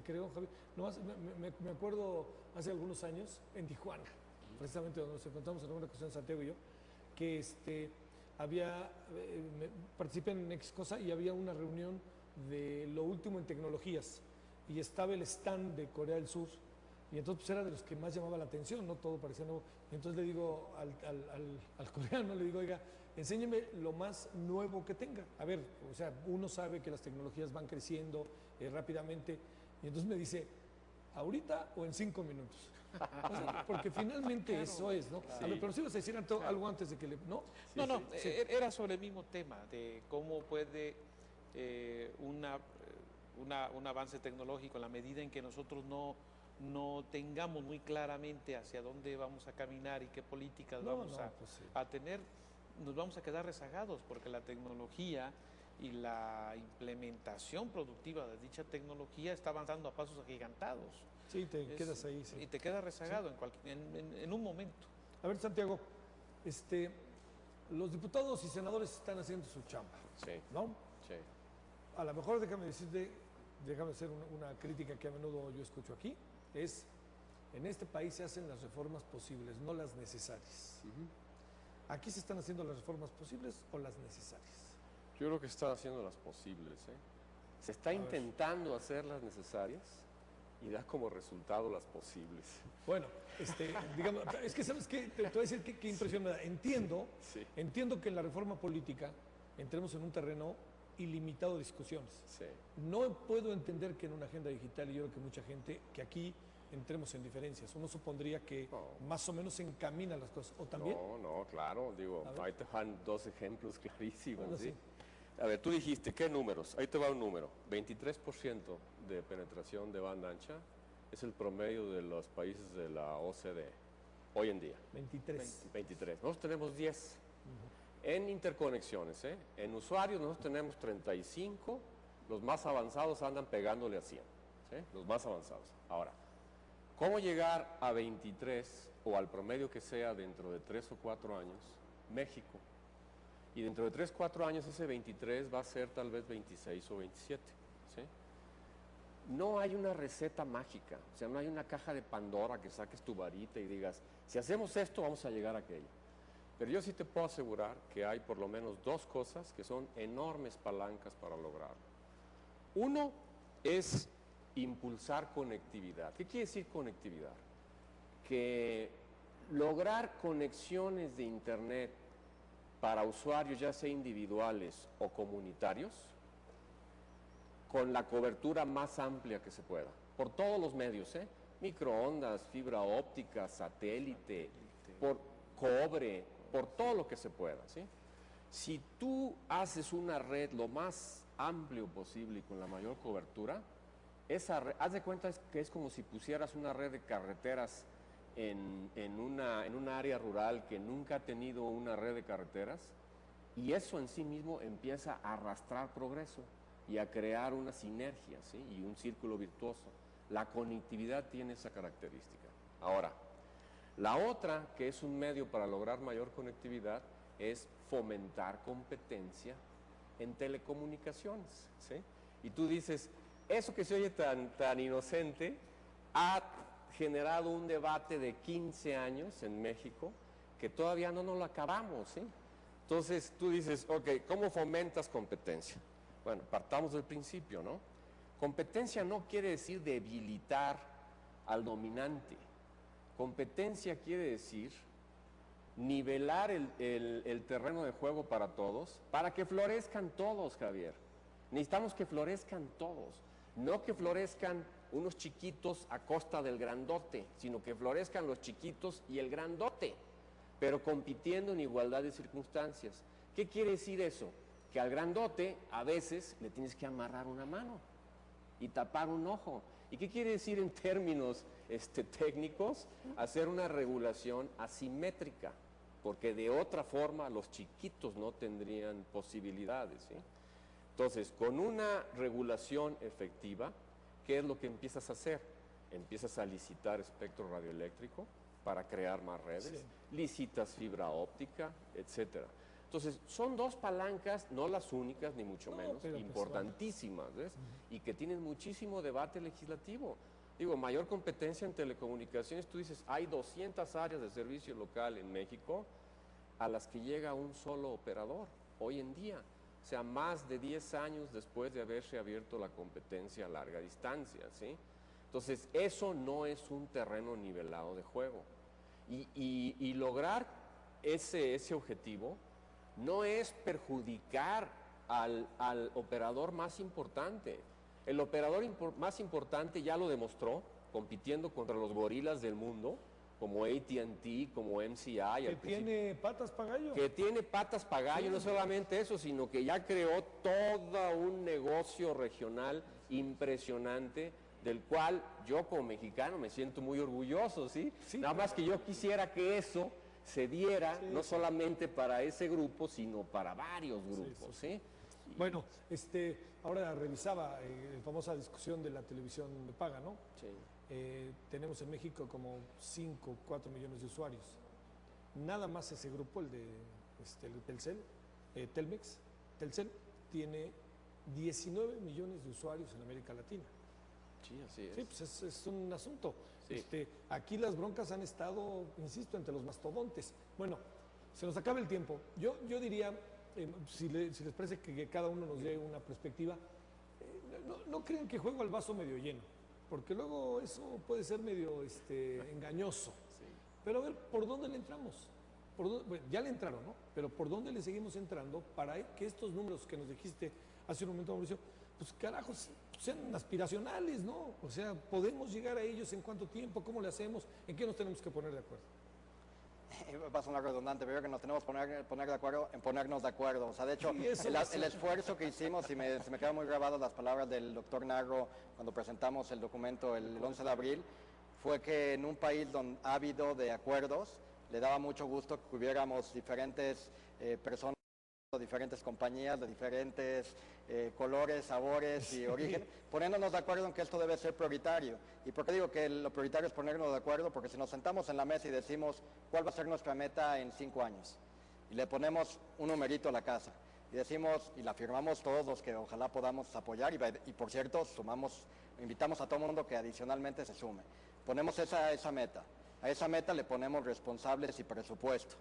creo, Javier, nomás me acuerdo hace algunos años en Tijuana, precisamente donde nos encontramos en una ocasión Santiago y yo, que participé en X cosa y había una reunión de lo último en tecnologías y estaba el stand de Corea del Sur y entonces pues, era de los que más llamaba la atención, ¿no? Todo parecía nuevo. Y entonces le digo al coreano, le digo, oiga, enséñeme lo más nuevo que tenga. A ver, o sea, uno sabe que las tecnologías van creciendo rápidamente y entonces me dice, ¿ahorita o en 5 minutos? O sea, porque finalmente claro, eso es, ¿no? Sí. A ver, pero si vas a decir algo antes de que le... ¿No? Sí, no, sí. Era sobre el mismo tema, de cómo puede un avance tecnológico en la medida en que nosotros no tengamos muy claramente hacia dónde vamos a caminar y qué políticas vamos a tener, nos vamos a quedar rezagados, porque la tecnología y la implementación productiva de dicha tecnología está avanzando a pasos agigantados. Sí, quedas ahí. Sí. Y te quedas rezagado en un momento. A ver, Santiago, los diputados y senadores están haciendo su chamba, ¿no? Sí. A lo mejor déjame hacer una crítica que a menudo yo escucho aquí, en este país se hacen las reformas posibles, no las necesarias. ¿Aquí se están haciendo las reformas posibles o las necesarias? Yo creo que están haciendo las posibles, Se está intentando hacer las necesarias y da como resultado las posibles. Bueno, digamos, es que ¿sabes qué? Te voy a decir qué impresión me da. Entiendo que en la reforma política entremos en un terreno ilimitado de discusiones. No puedo entender que en una agenda digital, y yo creo que mucha gente, que aquí entremos en diferencias. Uno supondría que más o menos se encaminan las cosas. ¿O también? No, claro. Digo, ahí te van 2 ejemplos clarísimos. Bueno, ¿sí? A ver, tú dijiste, ¿qué números? Ahí te va un número. 23% de penetración de banda ancha es el promedio de los países de la OCDE hoy en día. 23. Nosotros tenemos 10. En interconexiones, en usuarios nosotros tenemos 35, los más avanzados andan pegándole a 100, los más avanzados. Ahora, ¿cómo llegar a 23 o al promedio que sea dentro de 3 o 4 años? México. Y dentro de 3 o 4 años ese 23 va a ser tal vez 26 o 27, No hay una receta mágica, o sea, no hay una caja de Pandora que saques tu varita y digas, si hacemos esto vamos a llegar a aquello. Pero yo sí te puedo asegurar que hay por lo menos 2 cosas que son enormes palancas para lograrlo. Uno es impulsar conectividad. ¿Qué quiere decir conectividad? Que lograr conexiones de internet para usuarios, ya sea individuales o comunitarios, con la cobertura más amplia que se pueda, por todos los medios, microondas, fibra óptica, satélite, por cobre, por todo lo que se pueda, Si tú haces una red lo más amplio posible y con la mayor cobertura, esa red, haz de cuenta que es como si pusieras una red de carreteras en una área rural que nunca ha tenido una red de carreteras, y eso en sí mismo empieza a arrastrar progreso y a crear una sinergia, y un círculo virtuoso. La conectividad tiene esa característica. Ahora, la otra, que es un medio para lograr mayor conectividad, es fomentar competencia en telecomunicaciones, Y tú dices, eso que se oye tan inocente ha generado un debate de 15 años en México que todavía no nos lo acabamos, Entonces tú dices, ok, ¿cómo fomentas competencia? Bueno, partamos del principio, ¿no? Competencia no quiere decir debilitar al dominante. Competencia quiere decir nivelar el terreno de juego para todos, para que florezcan todos, Javier. Necesitamos que florezcan todos, no que florezcan unos chiquitos a costa del grandote, sino que florezcan los chiquitos y el grandote, pero compitiendo en igualdad de circunstancias. ¿Qué quiere decir eso? Que al grandote a veces le tienes que amarrar una mano y tapar un ojo. ¿Y qué quiere decir en términos técnicos? Hacer una regulación asimétrica, porque de otra forma los chiquitos no tendrían posibilidades, Entonces, con una regulación efectiva, ¿qué es lo que empiezas a hacer? Empiezas a licitar espectro radioeléctrico para crear más redes, licitas fibra óptica, etcétera. Entonces, son dos palancas, no las únicas, ni mucho menos, pero importantísimas, ¿ves? Y que tienen muchísimo debate legislativo. Digo, mayor competencia en telecomunicaciones, tú dices, hay 200 áreas de servicio local en México a las que llega un solo operador hoy en día. O sea, más de 10 años después de haberse abierto la competencia a larga distancia, ¿sí? Entonces, eso no es un terreno nivelado de juego. Y lograr ese objetivo no es perjudicar al operador más importante. El operador más importante ya lo demostró compitiendo contra los gorilas del mundo, como AT&T, como MCI. Que tiene patas para gallo. Que tiene patas para gallo, no solamente eso, sino que ya creó todo un negocio regional impresionante, del cual yo como mexicano me siento muy orgulloso, ¿sí? Nada más que yo quisiera que eso se diera no solamente para ese grupo, sino para varios grupos, ¿sí? Bueno, ahora revisaba la famosa discusión de la televisión de paga, ¿no? Sí. Tenemos en México como 5, 4 millones de usuarios. Nada más ese grupo, el de el Telcel, Telcel tiene 19 millones de usuarios en América Latina. Sí, así es. Sí, pues es un asunto. Sí. Aquí las broncas han estado, insisto, entre los mastodontes. Bueno, se nos acaba el tiempo. Yo diría, si les parece que cada uno nos dé una perspectiva, no crean que juego al vaso medio lleno, porque luego eso puede ser medio engañoso. Sí. Pero a ver, ¿por dónde le entramos? Bueno, ya le entraron, ¿no? Pero ¿por dónde le seguimos entrando para que estos números que nos dijiste hace un momento, Mauricio, pues carajos, sean aspiracionales, ¿no? O sea, ¿podemos llegar a ellos en cuánto tiempo? ¿Cómo le hacemos? ¿En qué nos tenemos que poner de acuerdo? Va a sonar redundante, pero yo creo que nos tenemos que poner de acuerdo en ponernos de acuerdo. O sea, de hecho, sí, el esfuerzo que hicimos, se me quedan muy grabadas las palabras del doctor Narro cuando presentamos el documento el 11 de abril, fue que en un país donde ha habido de acuerdos, le daba mucho gusto que hubiéramos diferentes personas, diferentes compañías de diferentes colores, sabores y origen, poniéndonos de acuerdo en que esto debe ser prioritario. ¿Y por qué digo que lo prioritario es ponernos de acuerdo? Porque si nos sentamos en la mesa y decimos cuál va a ser nuestra meta en 5 años, y le ponemos un numerito a la casa, y decimos, y la firmamos todos los que ojalá podamos apoyar, y por cierto, invitamos a todo el mundo que adicionalmente se sume. Ponemos esa meta. A esa meta le ponemos responsables y presupuesto.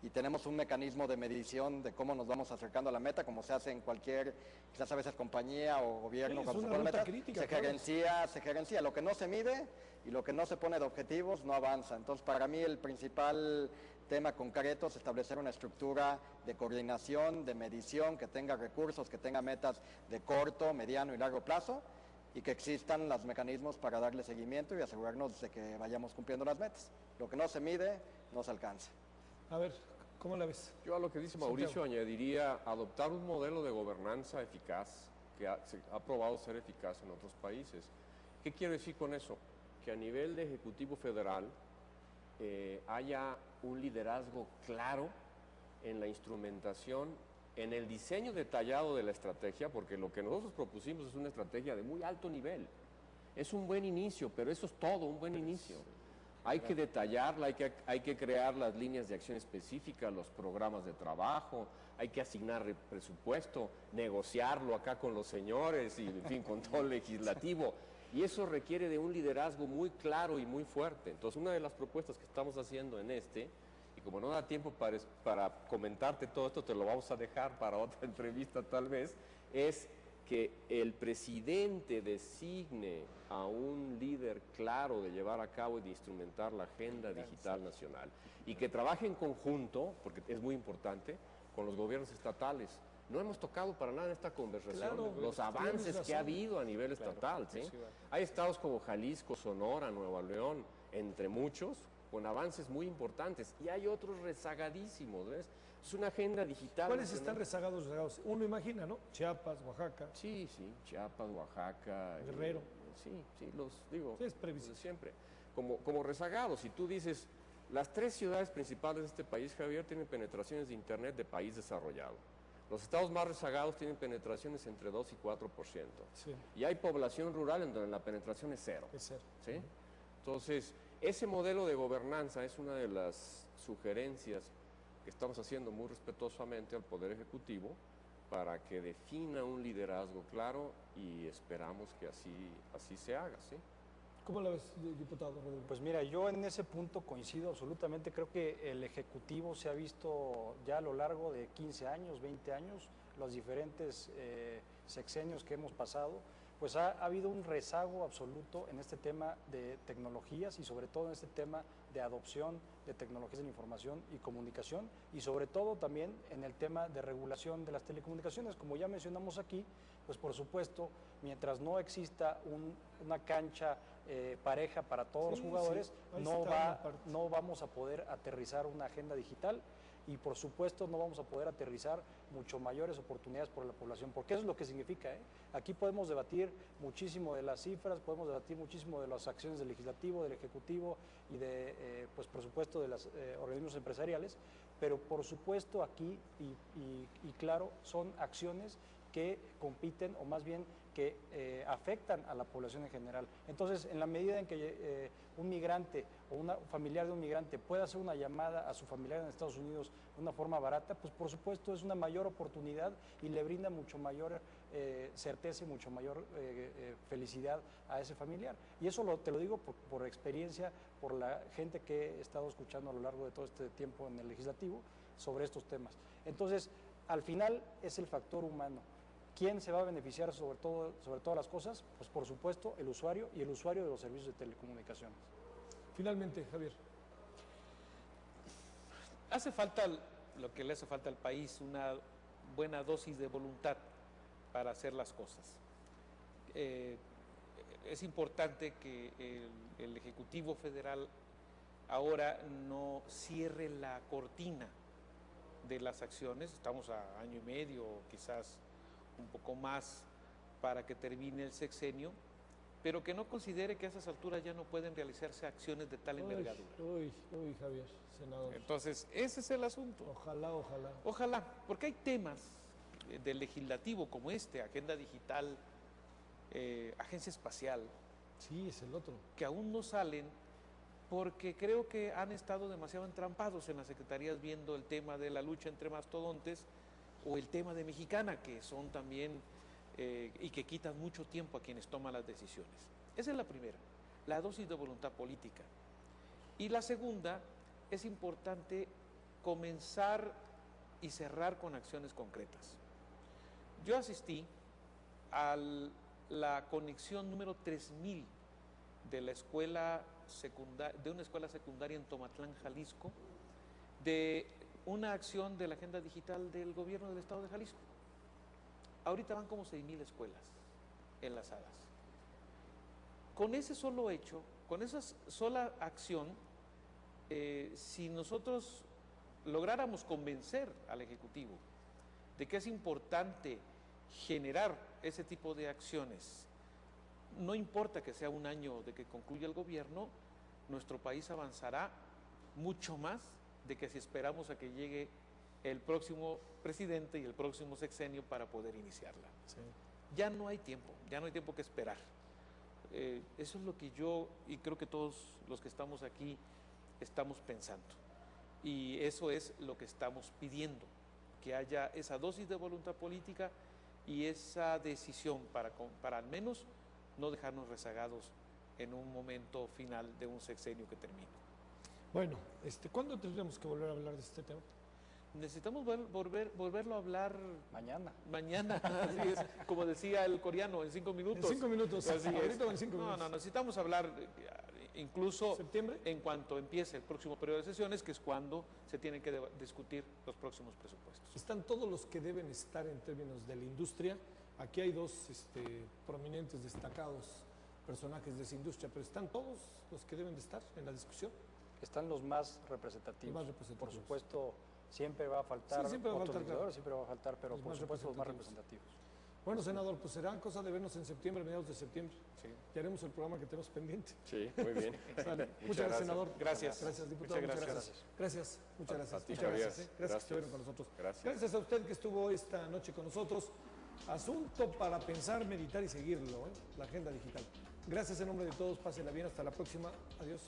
Y tenemos un mecanismo de medición de cómo nos vamos acercando a la meta, como se hace en cualquier, quizás a veces compañía o gobierno, Sí, cuando es se una pone ruta meta, crítica, se gerencia. Lo que no se mide y lo que no se pone de objetivos no avanza. Entonces, para mí el principal tema concreto es establecer una estructura de coordinación, de medición, que tenga recursos, que tenga metas de corto, mediano y largo plazo, y que existan los mecanismos para darle seguimiento y asegurarnos de que vayamos cumpliendo las metas. Lo que no se mide, no se alcanza. A ver, ¿cómo la ves? Yo a lo que dice Mauricio añadiría adoptar un modelo de gobernanza eficaz que ha probado ser eficaz en otros países. ¿Qué quiero decir con eso? Que a nivel de Ejecutivo Federal haya un liderazgo claro en la instrumentación, en el diseño detallado de la estrategia, porque lo que nosotros propusimos es una estrategia de muy alto nivel. Es un buen inicio, pero eso es todo, un buen inicio. Hay que detallarla, hay que crear las líneas de acción específicas, los programas de trabajo, hay que asignar presupuesto, negociarlo acá con los señores y, en fin, con todo el legislativo. Y eso requiere de un liderazgo muy claro y muy fuerte. Entonces, una de las propuestas que estamos haciendo en y como no da tiempo para comentarte todo esto, te lo vamos a dejar para otra entrevista tal vez, es que el presidente designe a un líder claro de llevar a cabo y de instrumentar la agenda digital nacional y que trabaje en conjunto, porque es muy importante, con los gobiernos estatales. No hemos tocado para nada en esta conversación los avances que ha habido a nivel estatal. ¿Sí? Hay estados como Jalisco, Sonora, Nuevo León, entre muchos, con avances muy importantes, y hay otros rezagadísimos, ¿ves? Es una agenda digital. ¿Cuáles están rezagados? Uno imagina, ¿no? Chiapas, Oaxaca. Sí, Chiapas, Oaxaca. Guerrero. Los digo. Sí, es previsible. Siempre. Como rezagados, si tú dices, las 3 ciudades principales de este país, Javier, tienen penetraciones de Internet de país desarrollado. Los estados más rezagados tienen penetraciones entre 2 y 4%. Sí. Y hay población rural en donde la penetración es 0. Es 0. ¿Sí? Entonces, ese modelo de gobernanza es una de las sugerencias que estamos haciendo muy respetuosamente al Poder Ejecutivo para que defina un liderazgo claro y esperamos que así se haga, ¿sí? ¿Cómo la ves, diputado Rodrigo? Pues mira, yo en ese punto coincido absolutamente. Creo que el Ejecutivo se ha visto ya a lo largo de 15 años, 20 años, los diferentes sexenios que hemos pasado, pues ha habido un rezago absoluto en este tema de tecnologías y sobre todo en este tema de adopción de tecnologías de la información y comunicación y sobre todo también en el tema de regulación de las telecomunicaciones. Como ya mencionamos aquí, pues por supuesto, mientras no exista una cancha pareja para todos los jugadores, no vamos a poder aterrizar una agenda digital y por supuesto no vamos a poder aterrizar mucho mayores oportunidades por la población, porque eso es lo que significa. Aquí podemos debatir muchísimo de las cifras, podemos debatir muchísimo de las acciones del legislativo, del ejecutivo y de, pues por supuesto, de los organismos empresariales, pero por supuesto aquí y claro, son acciones que compiten o más bien que afectan a la población en general. Entonces, en la medida en que un migrante o un familiar de un migrante pueda hacer una llamada a su familiar en Estados Unidos de una forma barata, pues por supuesto es una mayor oportunidad y le brinda mucho mayor certeza y mucho mayor felicidad a ese familiar. Y eso te lo digo por experiencia, por la gente que he estado escuchando a lo largo de todo este tiempo en el legislativo sobre estos temas. Entonces, al final es el factor humano. ¿Quién se va a beneficiar sobre todas las cosas? Pues por supuesto el usuario y el usuario de los servicios de telecomunicaciones. Finalmente, Javier. Hace falta lo que le hace falta al país, una buena dosis de voluntad para hacer las cosas. Es importante que el Ejecutivo Federal ahora no cierre la cortina de las acciones. Estamos a año y medio, quizás un poco más para que termine el sexenio, pero que no considere que a esas alturas ya no pueden realizarse acciones de tal envergadura. Uy, Javier, senador. Entonces, ese es el asunto. Ojalá. Porque hay temas del legislativo como este, agenda digital, agencia espacial. Sí, es el otro. Que aún no salen porque creo que han estado demasiado entrampados en las secretarías viendo el tema de la lucha entre mastodontes o el tema de Mexicana, que son también y que quitan mucho tiempo a quienes toman las decisiones. Esa es la primera, la dosis de voluntad política. Y la segunda, es importante comenzar y cerrar con acciones concretas. Yo asistí a la conexión número 3000 de la escuela de una escuela secundaria en Tomatlán, Jalisco, de una acción de la agenda digital del gobierno del estado de Jalisco. Ahorita van como 6,000 escuelas enlazadas. Con ese solo hecho, con esa sola acción, si nosotros lográramos convencer al Ejecutivo de que es importante generar ese tipo de acciones, no importa que sea un año de que concluya el gobierno, nuestro país avanzará mucho más de que si esperamos a que llegue el próximo presidente y el próximo sexenio para poder iniciarla. Sí. Ya no hay tiempo que esperar. Eso es lo que yo y creo que todos los que estamos aquí estamos pensando. Y eso es lo que estamos pidiendo, que haya esa dosis de voluntad política y esa decisión para al menos no dejarnos rezagados en un momento final de un sexenio que termine. Bueno, ¿cuándo tendremos que volver a hablar de este tema? Necesitamos volverlo a hablar mañana, así es, como decía el coreano, en 5 minutos. En 5 minutos, así ahorita en 5 minutos. No, necesitamos hablar incluso ¿septiembre? En cuanto empiece el próximo periodo de sesiones, que es cuando se tienen que discutir los próximos presupuestos. Están todos los que deben estar en términos de la industria. Aquí hay dos prominentes, destacados personajes de esa industria, pero están todos los que deben de estar en la discusión. Están los más representativos. Por supuesto, siempre va a faltar siempre va a faltar, pero por supuesto los más representativos. Bueno, senador, pues será cosa de vernos en septiembre, mediados de septiembre. Sí. Ya haremos el programa que tenemos pendiente. Sí, muy bien. Muchas gracias, senador. Gracias. Gracias, diputado. Muchas gracias. Muchas gracias. A ti, Muchas Javier. gracias. Gracias que estuvieron con nosotros. Gracias a usted que estuvo esta noche con nosotros. Asunto para pensar, meditar y seguirlo, la agenda digital. Gracias en nombre de todos. Pásenla bien. Hasta la próxima. Adiós.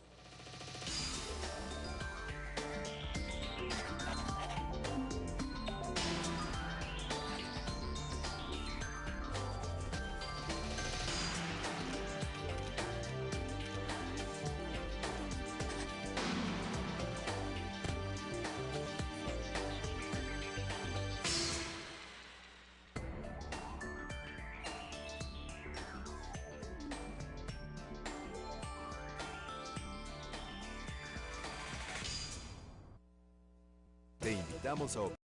invitamos a